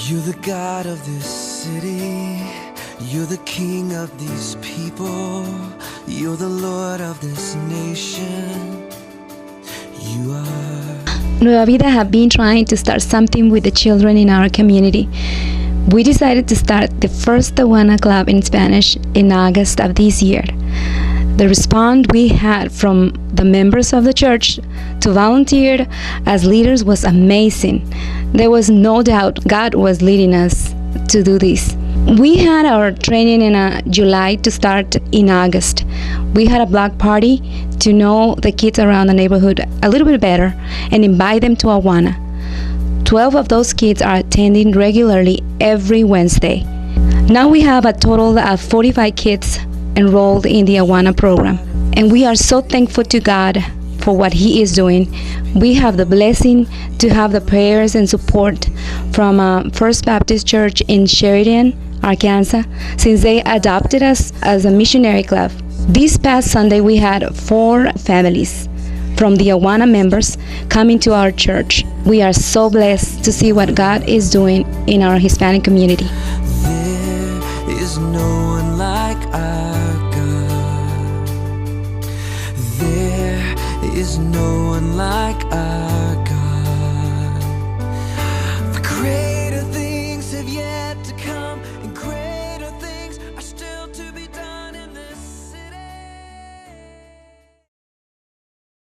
You're the God of this city. You're the King of these people. You're the Lord of this nation. You are. Nueva Vida have been trying to start something with the children in our community. We decided to start the first Awana Club in Spanish in August of this year. The response we had from the members of the church to volunteer as leaders was amazing. There was no doubt God was leading us to do this. We had our training in July to start in August. We had a block party to know the kids around the neighborhood a little bit better and invite them to Awana. 12 of those kids are attending regularly every Wednesday. Now we have a total of 45 kids enrolled in the Awana program, and we are so thankful to God for what He is doing. We have the blessing to have the prayers and support from First Baptist Church in Sheridan, Arkansas, since they adopted us as a missionary club. This past Sunday we had 4 families from the Awana members coming to our church. We are so blessed to see what God is doing in our Hispanic community. There is no one like our God. There is no one like our God.